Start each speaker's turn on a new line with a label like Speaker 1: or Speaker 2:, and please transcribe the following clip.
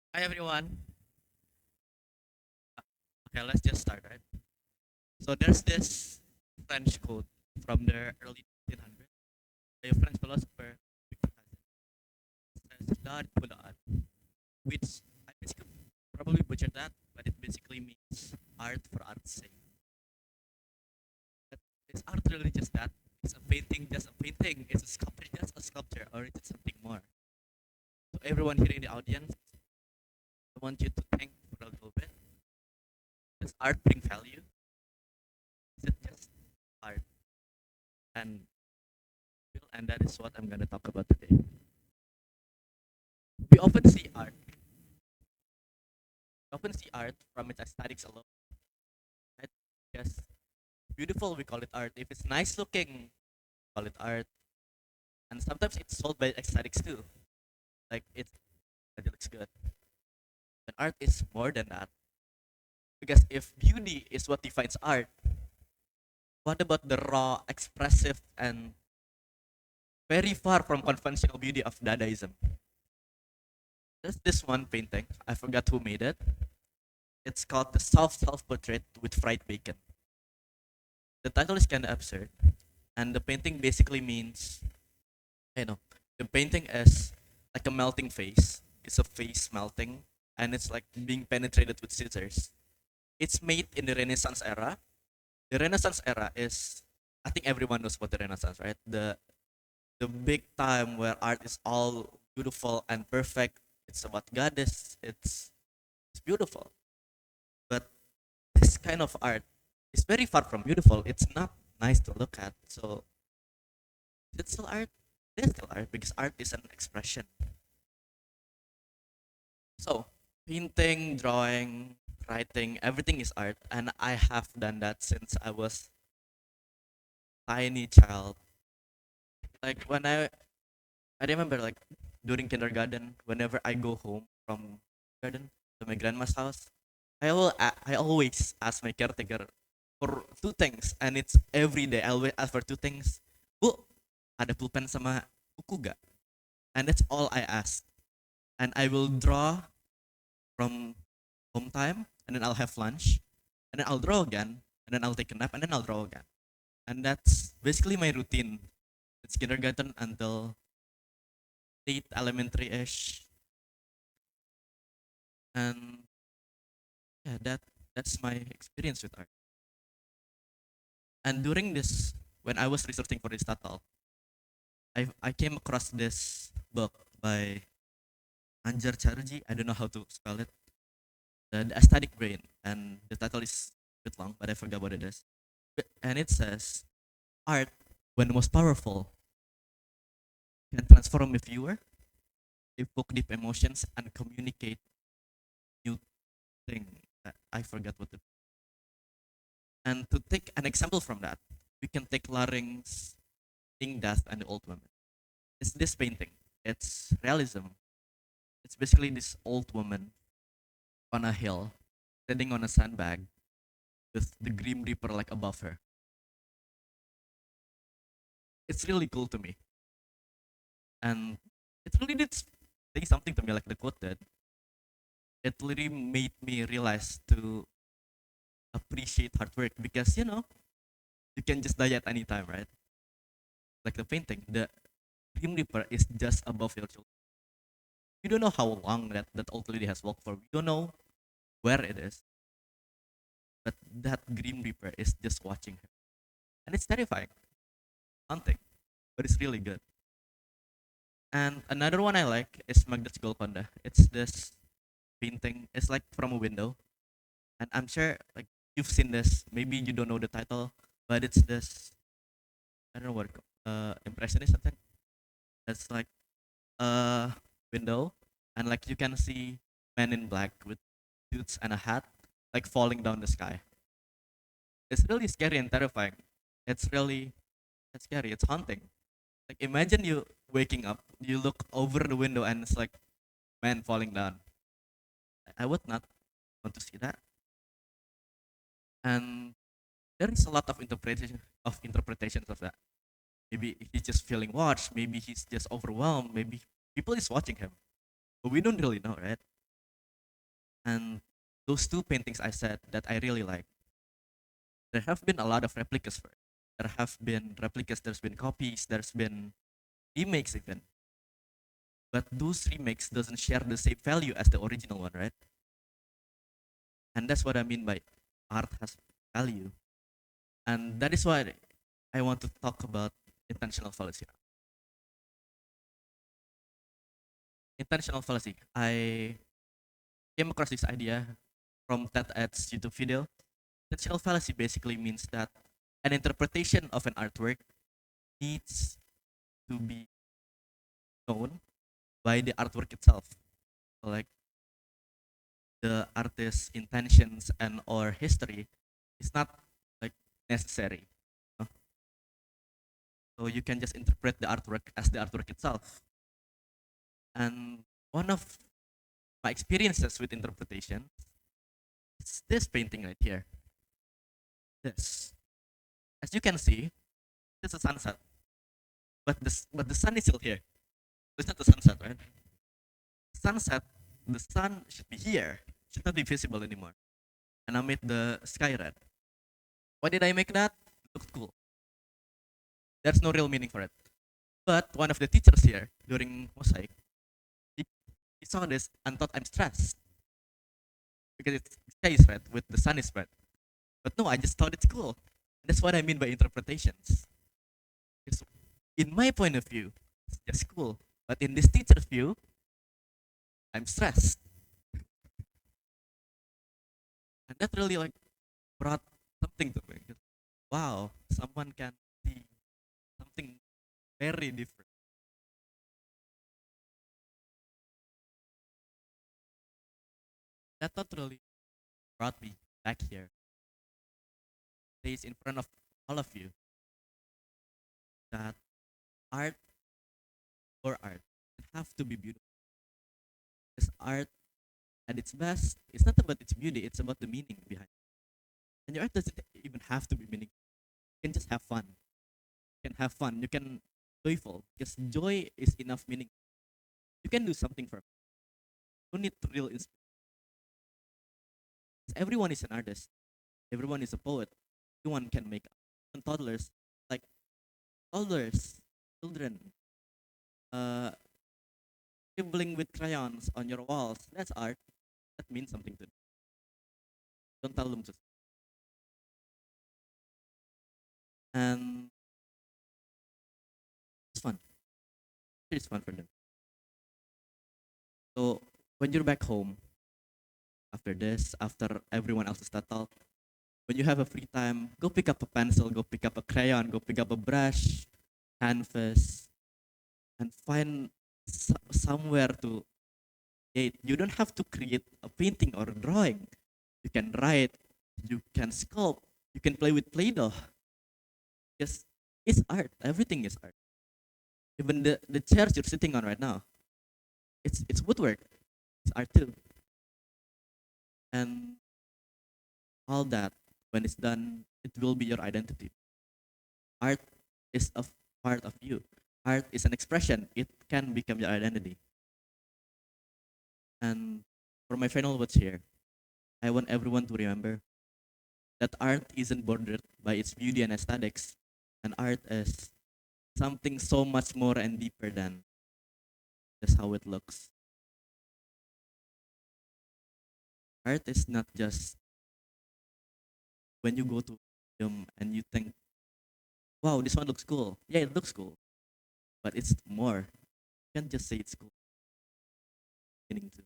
Speaker 1: Hi everyone. Okay, let's just start, right? So there's this French quote from the early 1900s. A French philosopher says "l'art pour l'art," which I basically probably butchered that, but it basically means art for art's sake. But is art really just that? Is a painting just a painting? Is a sculpture just a sculpture, or is it something more? So everyone here in the audience, I want you to think for a little bit. Does art bring value? Is it just art? And that is what I'm going to talk about today. We often see art. We often see art from its aesthetics alone. Right? Yes, beautiful, we call it art. If it's nice looking, we call it art. And sometimes it's sold by aesthetics too. Like it looks good. But art is more than that. Because if beauty is what defines art, what about the raw, expressive, and very far from conventional beauty of Dadaism? There's this one painting. I forgot who made it. It's called the Self Portrait with Fried Bacon. The title is kind of absurd, and the painting basically means, you know, the painting is like a melting face. It's a face melting, and it's like being penetrated with scissors. It's made in the Renaissance era. The Renaissance era is, I think everyone knows what the Renaissance, right? The big time where art is all beautiful and perfect. It's about goddess. It's beautiful, but this kind of art is very far from beautiful. It's not nice to look at. So it's still art. It's still art because art is an expression. So painting, drawing, writing, everything is art, and I have done that since I was tiny child. Like I remember like during kindergarten, whenever I go home from garden to my grandma's house, I always ask my caretaker for two things, and it's every day. I always ask for two things. Bu, ada pulpen sama buku gak? And that's all I ask. And I will draw from home time, and then I'll have lunch, and then I'll draw again, and then I'll take a nap, and then I'll draw again. And that's basically my routine. It's kindergarten until late elementary ish, and yeah, that's my experience with art. And during this, when I was researching for this title, I came across this book by Anjar Charji. I don't know how to spell it. The Aesthetic Brain, and the title is a bit long, but I forgot what it is. And it says, art, when most powerful, can transform a viewer, evoke deep emotions, and communicate new things. I forgot what it. And to take an example from that, we can take Laring's King Death and the Old Woman. It's this painting. It's realism. It's basically this old woman on a hill, sitting on a sandbag with the Grim Reaper like above her. It's really cool to me. And it really did say something to me like the quote did. It really made me realize to appreciate hard work because you can just die at any time, right? Like the painting, the Grim Reaper is just above your shoulder. You don't know how long that old lady has walked for. You don't know where it is, but that Grim Reaper is just watching her, and it's terrifying, haunting, but it's really good. And another one I like is Magda's Golconda. It's this painting. It's like from a window, and I'm sure like you've seen this. Maybe you don't know the title, but it's this. I don't know what impressionist something. It's like a window, and like you can see men in black with suits and a hat, like falling down the sky. It's really scary and terrifying. It's scary. It's haunting. Like imagine you waking up, you look over the window, and it's like man falling down. I would not want to see that. And there is a lot of interpretations of that. Maybe he's just feeling watched. Maybe he's just overwhelmed. Maybe people is watching him, but we don't really know, right? And those two paintings I said that I really like, there have been a lot of replicas for it. There have been replicas, there's been copies, there's been remakes even. But those remakes doesn't share the same value as the original one, right? And that's what I mean by art has value. And that is why I want to talk about intentional fallacy. Intentional fallacy. I came across this idea from TEDx YouTube video. Intentional fallacy basically means that an interpretation of an artwork needs to be known by the artwork itself. So, like the artist's intentions and or history is not like necessary. You know? So you can just interpret the artwork as the artwork itself. And one of my experiences with interpretation is this painting right here. This. As you can see, it's a sunset. But the sun is still here. It's not the sunset, right? Sunset, the sun should be here. Should not be visible anymore. And I made the sky red. Why did I make that? It looked cool. There's no real meaning for it. But one of the teachers here during mosaic, he, he saw this and thought I'm stressed because it's sky is red with the sun is red. But no, I just thought it's cool. That's what I mean by interpretations. Because in my point of view, it's just cool. But in this teacher's view, I'm stressed. And that really like brought something to me. Wow, someone can see something very different. That thought really brought me back here, placed in front of all of you, that art or art it have to be beautiful. Because art at its best, it's not about its beauty, it's about the meaning behind it. And your art doesn't even have to be meaningful. You can just have fun. You can have fun. You can joyful. Because joy is enough meaning. You can do something for it. You don't need real inspiration. Everyone is an artist. Everyone is a poet. Everyone can make art. And toddlers, like toddlers, children, uh, scribbling with crayons on your walls. That's art. That means something to them. Don't tell them to. And it's fun. It's fun for them. So when you're back home after this, after everyone else is settled, when you have a free time, go pick up a pencil, go pick up a crayon, go pick up a brush, canvas, and find somewhere to create. You don't have to create a painting or a drawing. You can write, you can sculpt, you can play with Play-Doh. Yes, it's art. Everything is art. Even the chairs you're sitting on right now, it's woodwork. It's art too. And all that, when it's done, it will be your identity. Art is a part of you. Art is an expression. It can become your identity. And for my final words here, I want everyone to remember that art isn't bordered by its beauty and aesthetics. And art is something so much more and deeper than just how it looks. Art is not just when you go to and you think, wow, this one looks cool. Yeah, it looks cool. But it's more. You can't just say it's cool. Meaning to.